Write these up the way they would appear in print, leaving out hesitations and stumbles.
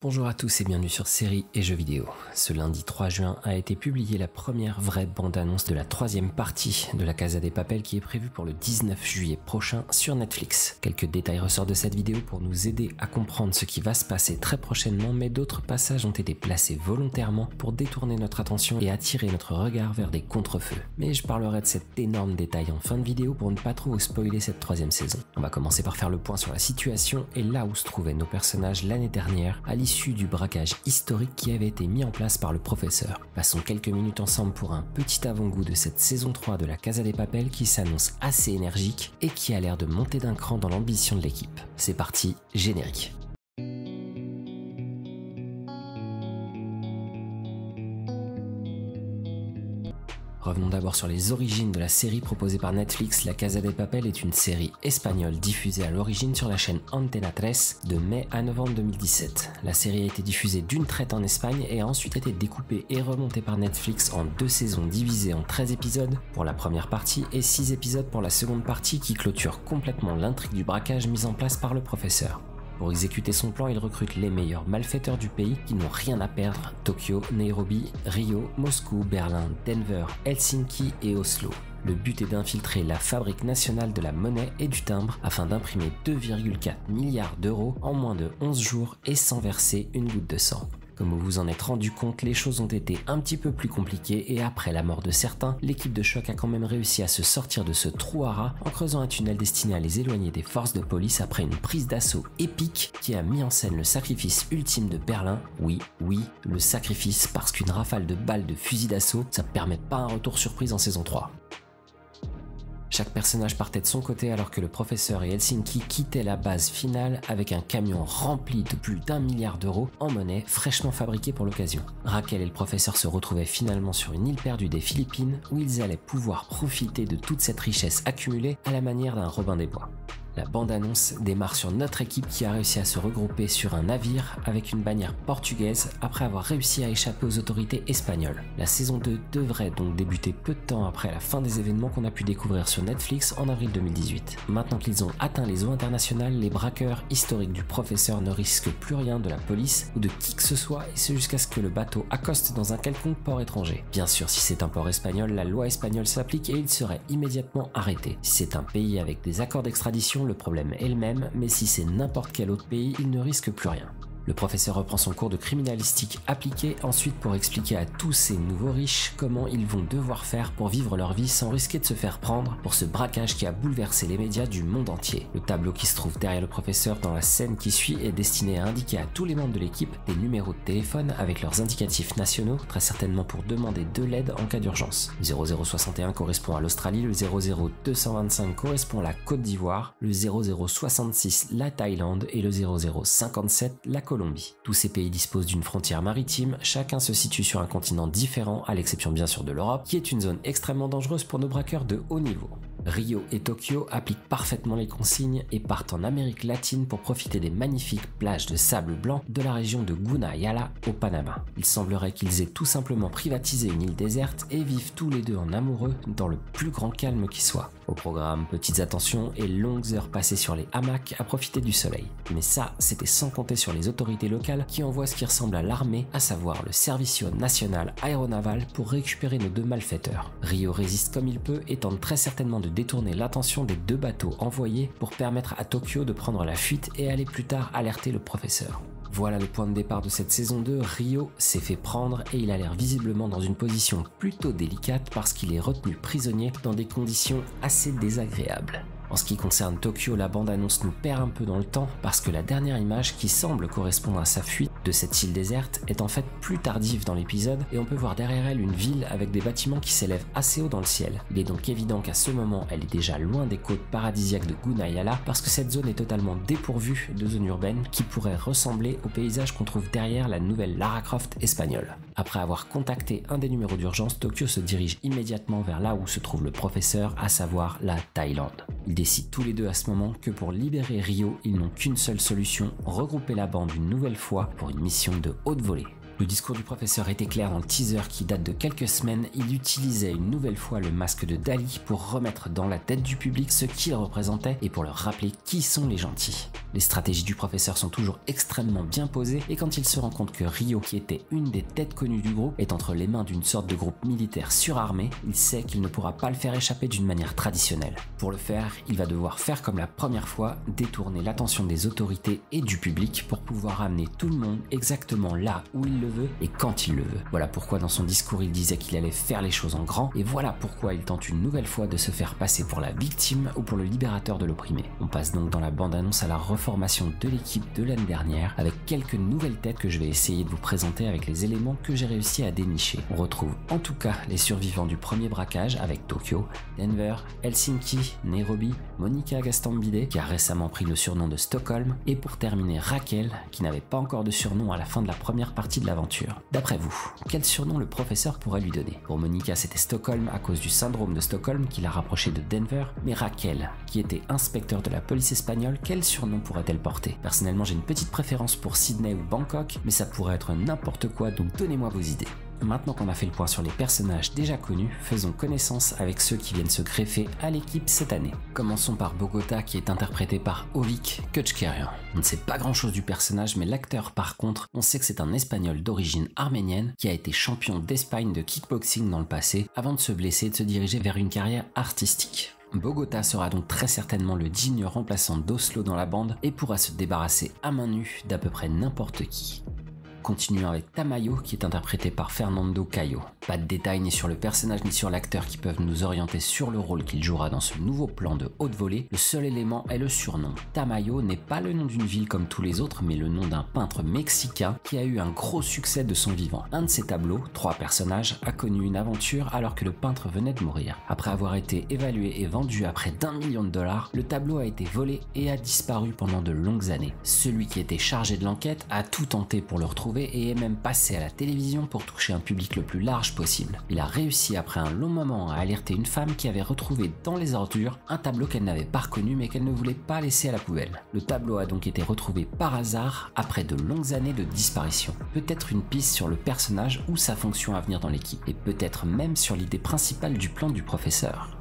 Bonjour à tous et bienvenue sur Séries et Jeux vidéo. Ce lundi 3 juin a été publiée la première vraie bande-annonce de la troisième partie de la Casa de Papel qui est prévue pour le 19 juillet prochain sur Netflix. Quelques détails ressortent de cette vidéo pour nous aider à comprendre ce qui va se passer très prochainement, mais d'autres passages ont été placés volontairement pour détourner notre attention et attirer notre regard vers des contrefeux. Mais je parlerai de cet énorme détail en fin de vidéo pour ne pas trop spoiler cette troisième saison. On va commencer par faire le point sur la situation et là où se trouvaient nos personnages l'année dernière à l'issue du braquage historique qui avait été mis en place par le professeur. Passons quelques minutes ensemble pour un petit avant-goût de cette saison 3 de la Casa de Papel qui s'annonce assez énergique et qui a l'air de monter d'un cran dans l'ambition de l'équipe. C'est parti, générique. Revenons d'abord sur les origines de la série proposée par Netflix. La Casa de Papel est une série espagnole diffusée à l'origine sur la chaîne Antena 3 de mai à novembre 2017. La série a été diffusée d'une traite en Espagne et a ensuite été découpée et remontée par Netflix en 2 saisons divisées en 13 épisodes pour la première partie et 6 épisodes pour la seconde partie qui clôture complètement l'intrigue du braquage mise en place par le professeur. Pour exécuter son plan, il recrute les meilleurs malfaiteurs du pays qui n'ont rien à perdre: Tokyo, Nairobi, Rio, Moscou, Berlin, Denver, Helsinki et Oslo. Le but est d'infiltrer la Fabrique nationale de la monnaie et du timbre afin d'imprimer 2,4 milliards d'euros en moins de 11 jours et sans verser une goutte de sang. Comme vous vous en êtes rendu compte, les choses ont été un petit peu plus compliquées et après la mort de certains, l'équipe de choc a quand même réussi à se sortir de ce trou à rats en creusant un tunnel destiné à les éloigner des forces de police après une prise d'assaut épique qui a mis en scène le sacrifice ultime de Berlin. Oui, le sacrifice, parce qu'une rafale de balles de fusil d'assaut, ça ne permet pas un retour surprise en saison 3. Chaque personnage partait de son côté alors que le professeur et Helsinki quittaient la base finale avec un camion rempli de plus d'1 milliard d'euros en monnaie fraîchement fabriquée pour l'occasion. Raquel et le professeur se retrouvaient finalement sur une île perdue des Philippines où ils allaient pouvoir profiter de toute cette richesse accumulée à la manière d'un Robin des Bois. La bande-annonce démarre sur notre équipe qui a réussi à se regrouper sur un navire avec une bannière portugaise après avoir réussi à échapper aux autorités espagnoles. La saison 2 devrait donc débuter peu de temps après la fin des événements qu'on a pu découvrir sur Netflix en avril 2018. Maintenant qu'ils ont atteint les eaux internationales, les braqueurs historiques du professeur ne risquent plus rien de la police ou de qui que ce soit, et ce jusqu'à ce que le bateau accoste dans un quelconque port étranger. Bien sûr, si c'est un port espagnol, la loi espagnole s'applique et il serait immédiatement arrêté. Si c'est un pays avec des accords d'extradition, le problème est le même, mais si c'est n'importe quel autre pays, il ne risque plus rien. Le professeur reprend son cours de criminalistique appliqué ensuite pour expliquer à tous ces nouveaux riches comment ils vont devoir faire pour vivre leur vie sans risquer de se faire prendre pour ce braquage qui a bouleversé les médias du monde entier. Le tableau qui se trouve derrière le professeur dans la scène qui suit est destiné à indiquer à tous les membres de l'équipe des numéros de téléphone avec leurs indicatifs nationaux, très certainement pour demander de l'aide en cas d'urgence. Le 0061 correspond à l'Australie, le 00225 correspond à la Côte d'Ivoire, le 0066 la Thaïlande et le 0057 la Colombie. Tous ces pays disposent d'une frontière maritime, chacun se situe sur un continent différent, à l'exception bien sûr de l'Europe, qui est une zone extrêmement dangereuse pour nos braqueurs de haut niveau. Rio et Tokyo appliquent parfaitement les consignes et partent en Amérique latine pour profiter des magnifiques plages de sable blanc de la région de Gunayala au Panama. Il semblerait qu'ils aient tout simplement privatisé une île déserte et vivent tous les deux en amoureux dans le plus grand calme qui soit. Au programme, petites attentions et longues heures passées sur les hamacs à profiter du soleil. Mais ça, c'était sans compter sur les autorités locales qui envoient ce qui ressemble à l'armée, à savoir le Servicio Nacional Aeronaval pour récupérer nos 2 malfaiteurs. Rio résiste comme il peut et tente très certainement de détourner l'attention des 2 bateaux envoyés pour permettre à Tokyo de prendre la fuite et aller plus tard alerter le professeur. Voilà le point de départ de cette saison 2, Rio s'est fait prendre et il a l'air visiblement dans une position plutôt délicate parce qu'il est retenu prisonnier dans des conditions assez désagréables. En ce qui concerne Tokyo, la bande-annonce nous perd un peu dans le temps parce que la dernière image qui semble correspondre à sa fuite de cette île déserte est en fait plus tardive dans l'épisode et on peut voir derrière elle une ville avec des bâtiments qui s'élèvent assez haut dans le ciel. Il est donc évident qu'à ce moment, elle est déjà loin des côtes paradisiaques de Gunayala parce que cette zone est totalement dépourvue de zones urbaines qui pourraient ressembler au paysage qu'on trouve derrière la nouvelle Lara Croft espagnole. Après avoir contacté un des numéros d'urgence, Tokyo se dirige immédiatement vers là où se trouve le professeur, à savoir la Thaïlande. Ils décident tous les deux à ce moment que pour libérer Rio, ils n'ont qu'une seule solution, regrouper la bande une nouvelle fois pour une mission de haute volée. Le discours du professeur était clair dans le teaser qui date de quelques semaines. Il utilisait une nouvelle fois le masque de Dali pour remettre dans la tête du public ce qu'il représentait et pour leur rappeler qui sont les gentils. Les stratégies du professeur sont toujours extrêmement bien posées et quand il se rend compte que Rio, qui était une des têtes connues du groupe, est entre les mains d'une sorte de groupe militaire surarmé, il sait qu'il ne pourra pas le faire échapper d'une manière traditionnelle. Pour le faire, il va devoir faire comme la première fois, détourner l'attention des autorités et du public pour pouvoir amener tout le monde exactement là où il le veut et quand il le veut. Voilà pourquoi dans son discours il disait qu'il allait faire les choses en grand et voilà pourquoi il tente une nouvelle fois de se faire passer pour la victime ou pour le libérateur de l'opprimé. On passe donc dans la bande-annonce à la reformation de l'équipe de l'année dernière avec quelques nouvelles têtes que je vais essayer de vous présenter avec les éléments que j'ai réussi à dénicher. On retrouve en tout cas les survivants du premier braquage avec Tokyo, Denver, Helsinki, Nairobi, Monica Gastambide qui a récemment pris le surnom de Stockholm et pour terminer Raquel qui n'avait pas encore de surnom à la fin de la première partie de l'aventure. D'après vous, quel surnom le professeur pourrait lui donner? Pour Monica c'était Stockholm à cause du syndrome de Stockholm qui l'a rapproché de Denver, mais Raquel, qui était inspecteur de la police espagnole, quel surnom pourrait-elle porter? Personnellement j'ai une petite préférence pour Sydney ou Bangkok, mais ça pourrait être n'importe quoi, donc donnez-moi vos idées. Maintenant qu'on a fait le point sur les personnages déjà connus, faisons connaissance avec ceux qui viennent se greffer à l'équipe cette année. Commençons par Bogota qui est interprété par Ovik Keuchkerian. On ne sait pas grand chose du personnage mais l'acteur par contre, on sait que c'est un espagnol d'origine arménienne qui a été champion d'Espagne de kickboxing dans le passé avant de se blesser et de se diriger vers une carrière artistique. Bogota sera donc très certainement le digne remplaçant d'Oslo dans la bande et pourra se débarrasser à main nue d'à peu près n'importe qui. Continuons avec Tamayo qui est interprété par Fernando Cayo. Pas de détails ni sur le personnage ni sur l'acteur qui peuvent nous orienter sur le rôle qu'il jouera dans ce nouveau plan de haute volée. Le seul élément est le surnom. Tamayo n'est pas le nom d'une ville comme tous les autres mais le nom d'un peintre mexicain qui a eu un gros succès de son vivant. Un de ses tableaux, 3 personnages, a connu une aventure alors que le peintre venait de mourir. Après avoir été évalué et vendu à près d'1 million de dollars, le tableau a été volé et a disparu pendant de longues années. Celui qui était chargé de l'enquête a tout tenté pour le retrouver et est même passé à la télévision pour toucher un public le plus large possible. Il a réussi après un long moment à alerter une femme qui avait retrouvé dans les ordures un tableau qu'elle n'avait pas reconnu mais qu'elle ne voulait pas laisser à la poubelle. Le tableau a donc été retrouvé par hasard après de longues années de disparition. Peut-être une piste sur le personnage ou sa fonction à venir dans l'équipe et peut-être même sur l'idée principale du plan du professeur.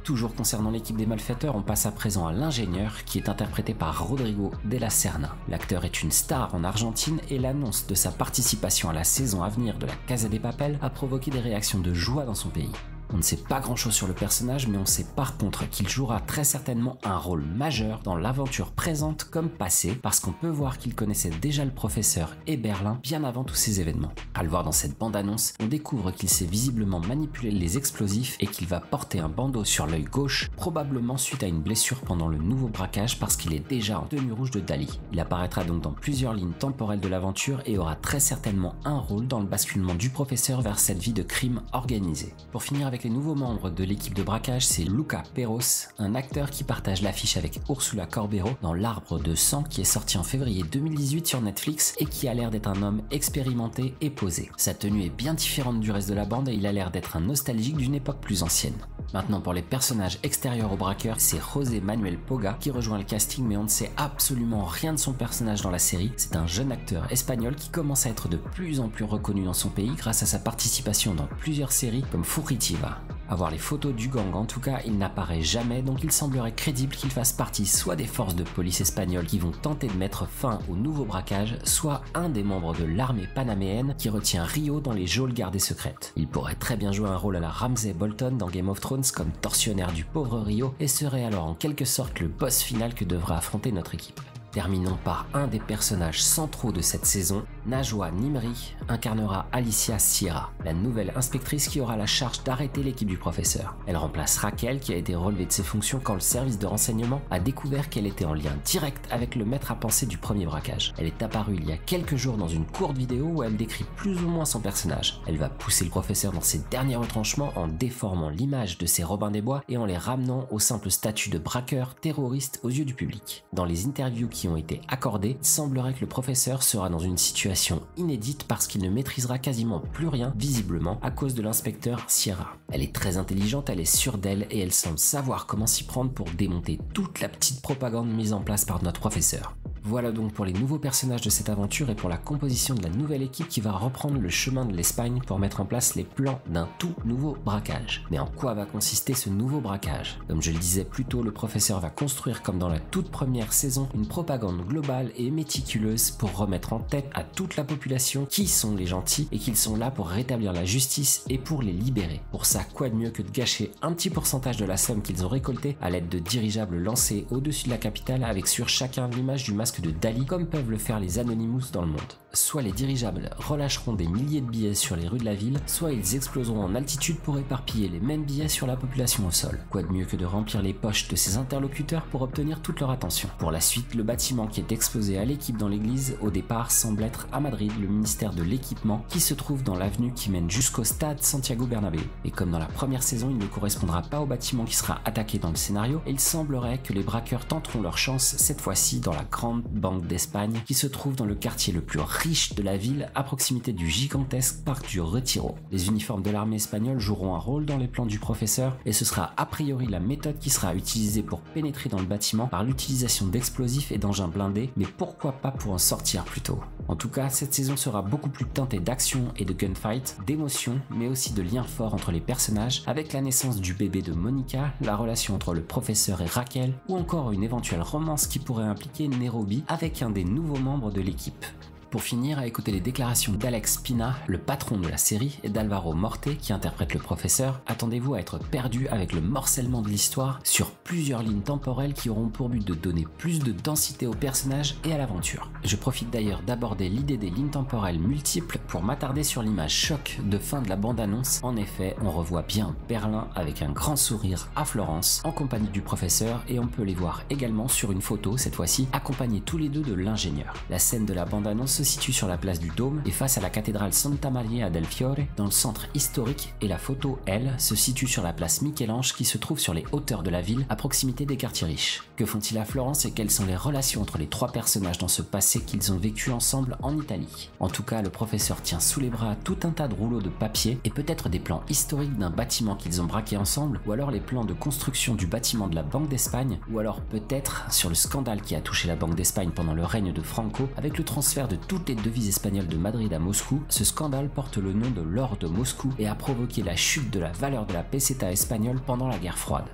Toujours concernant l'équipe des malfaiteurs, on passe à présent à l'ingénieur qui est interprété par Rodrigo de la Serna. L'acteur est une star en Argentine et l'annonce de sa participation à la saison à venir de la Casa de Papel a provoqué des réactions de joie dans son pays. On ne sait pas grand chose sur le personnage mais on sait par contre qu'il jouera très certainement un rôle majeur dans l'aventure présente comme passée parce qu'on peut voir qu'il connaissait déjà le professeur et Berlin bien avant tous ces événements. À le voir dans cette bande-annonce, on découvre qu'il sait visiblement manipuler les explosifs et qu'il va porter un bandeau sur l'œil gauche, probablement suite à une blessure pendant le nouveau braquage parce qu'il est déjà en tenue rouge de Dali. Il apparaîtra donc dans plusieurs lignes temporelles de l'aventure et aura très certainement un rôle dans le basculement du professeur vers cette vie de crime organisé. Pour finir avec les nouveaux membres de l'équipe de braquage, c'est Luca Peros, un acteur qui partage l'affiche avec Ursula Corbero dans L'Arbre de sang qui est sorti en février 2018 sur Netflix et qui a l'air d'être un homme expérimenté et posé. Sa tenue est bien différente du reste de la bande et il a l'air d'être un nostalgique d'une époque plus ancienne. Maintenant pour les personnages extérieurs au braqueur, c'est José Manuel Poga qui rejoint le casting mais on ne sait absolument rien de son personnage dans la série. C'est un jeune acteur espagnol qui commence à être de plus en plus reconnu dans son pays grâce à sa participation dans plusieurs séries comme Furitiva. À voir les photos du gang, en tout cas, il n'apparaît jamais, donc il semblerait crédible qu'il fasse partie soit des forces de police espagnoles qui vont tenter de mettre fin au nouveau braquage, soit un des membres de l'armée panaméenne qui retient Rio dans les geôles gardées secrètes. Il pourrait très bien jouer un rôle à la Ramsay Bolton dans Game of Thrones comme tortionnaire du pauvre Rio et serait alors en quelque sorte le boss final que devra affronter notre équipe. Terminons par un des personnages centraux de cette saison. Najwa Nimri incarnera Alicia Sierra, la nouvelle inspectrice qui aura la charge d'arrêter l'équipe du professeur. Elle remplace Raquel qui a été relevée de ses fonctions quand le service de renseignement a découvert qu'elle était en lien direct avec le maître à penser du premier braquage. Elle est apparue il y a quelques jours dans une courte vidéo où elle décrit plus ou moins son personnage. Elle va pousser le professeur dans ses derniers retranchements en déformant l'image de ses Robins des Bois et en les ramenant au simple statut de braqueur terroriste aux yeux du public. Dans les interviews qui ont été accordées, il semblerait que le professeur sera dans une situation inédite parce qu'il ne maîtrisera quasiment plus rien visiblement à cause de l'inspecteur Sierra. Elle est très intelligente, elle est sûre d'elle et elle semble savoir comment s'y prendre pour démonter toute la petite propagande mise en place par notre professeur. Voilà donc pour les nouveaux personnages de cette aventure et pour la composition de la nouvelle équipe qui va reprendre le chemin de l'Espagne pour mettre en place les plans d'un tout nouveau braquage. Mais en quoi va consister ce nouveau braquage? Comme je le disais plus tôt, le professeur va construire, comme dans la toute première saison, une propagande globale et méticuleuse pour remettre en tête à toute la population qui sont les gentils et qu'ils sont là pour rétablir la justice et pour les libérer. Pour ça, quoi de mieux que de gâcher un petit pourcentage de la somme qu'ils ont récoltée à l'aide de dirigeables lancés au-dessus de la capitale avec sur chacun l'image du masque de Dali, comme peuvent le faire les Anonymous dans le monde. Soit les dirigeables relâcheront des milliers de billets sur les rues de la ville, soit ils exploseront en altitude pour éparpiller les mêmes billets sur la population au sol. Quoi de mieux que de remplir les poches de ses interlocuteurs pour obtenir toute leur attention. Pour la suite, le bâtiment qui est exposé à l'équipe dans l'église au départ semble être à Madrid le ministère de l'équipement qui se trouve dans l'avenue qui mène jusqu'au stade Santiago Bernabéu. Et comme dans la première saison, il ne correspondra pas au bâtiment qui sera attaqué dans le scénario, et il semblerait que les braqueurs tenteront leur chance cette fois-ci dans la grande banque d'Espagne qui se trouve dans le quartier le plus riche de la ville à proximité du gigantesque parc du Retiro. Les uniformes de l'armée espagnole joueront un rôle dans les plans du professeur et ce sera a priori la méthode qui sera utilisée pour pénétrer dans le bâtiment par l'utilisation d'explosifs et d'engins blindés, mais pourquoi pas pour en sortir plus tôt. En tout cas, cette saison sera beaucoup plus teintée d'action et de gunfight, d'émotion, mais aussi de liens forts entre les personnages, avec la naissance du bébé de Monica, la relation entre le professeur et Raquel, ou encore une éventuelle romance qui pourrait impliquer Nairobi avec un des nouveaux membres de l'équipe. Pour finir, à écouter les déclarations d'Alex Pina, le patron de la série, et d'Alvaro Morte, qui interprète le professeur, attendez-vous à être perdu avec le morcellement de l'histoire sur plusieurs lignes temporelles qui auront pour but de donner plus de densité au personnage et à l'aventure. Je profite d'ailleurs d'aborder l'idée des lignes temporelles multiples pour m'attarder sur l'image choc de fin de la bande-annonce. En effet, on revoit bien Berlin avec un grand sourire à Florence, en compagnie du professeur, et on peut les voir également sur une photo, cette fois-ci, accompagnés tous les deux de l'ingénieur. La scène de la bande-annonce se situe sur la place du Dôme et face à la cathédrale Santa Maria del Fiore dans le centre historique, et la photo, elle, se situe sur la place Michel-Ange qui se trouve sur les hauteurs de la ville à proximité des quartiers riches. Que font-ils à Florence et quelles sont les relations entre les trois personnages dans ce passé qu'ils ont vécu ensemble en Italie? En tout cas, le professeur tient sous les bras tout un tas de rouleaux de papier et peut-être des plans historiques d'un bâtiment qu'ils ont braqué ensemble, ou alors les plans de construction du bâtiment de la Banque d'Espagne, ou alors peut-être sur le scandale qui a touché la Banque d'Espagne pendant le règne de Franco avec le transfert de toutes les devises espagnoles de Madrid à Moscou. Ce scandale porte le nom de l'or de Moscou et a provoqué la chute de la valeur de la peseta espagnole pendant la guerre froide.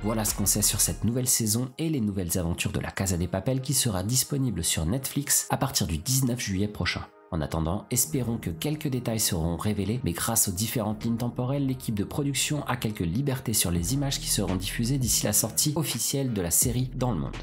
Voilà ce qu'on sait sur cette nouvelle saison et les nouvelles aventures de la Casa de Papel qui sera disponible sur Netflix à partir du 19 juillet prochain. En attendant, espérons que quelques détails seront révélés, mais grâce aux différentes lignes temporelles, l'équipe de production a quelques libertés sur les images qui seront diffusées d'ici la sortie officielle de la série dans le monde.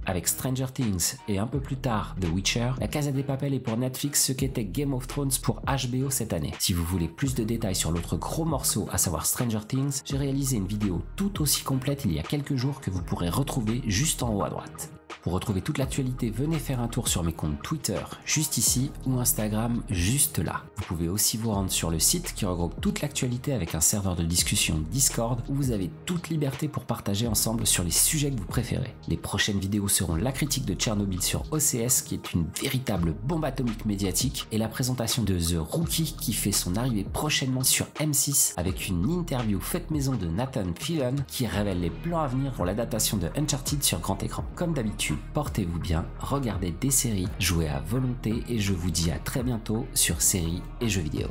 Avec Stranger Things et un peu plus tard The Witcher, la Casa de Papel est pour Netflix ce qu'était Game of Thrones pour HBO cette année. Si vous voulez plus de détails sur l'autre gros morceau, à savoir Stranger Things, j'ai réalisé une vidéo tout aussi complète il y a quelques jours que vous pourrez retrouver juste en haut à droite. Pour retrouver toute l'actualité, venez faire un tour sur mes comptes Twitter, juste ici, ou Instagram, juste là. Vous pouvez aussi vous rendre sur le site qui regroupe toute l'actualité avec un serveur de discussion Discord où vous avez toute liberté pour partager ensemble sur les sujets que vous préférez. Les prochaines vidéos seront la critique de Tchernobyl sur OCS qui est une véritable bombe atomique médiatique et la présentation de The Rookie qui fait son arrivée prochainement sur M6 avec une interview faite maison de Nathan Fillion qui révèle les plans à venir pour l'adaptation de Uncharted sur grand écran. Comme d'habitude, portez-vous bien, regardez des séries, jouez à volonté et je vous dis à très bientôt sur Séries et Jeux vidéo.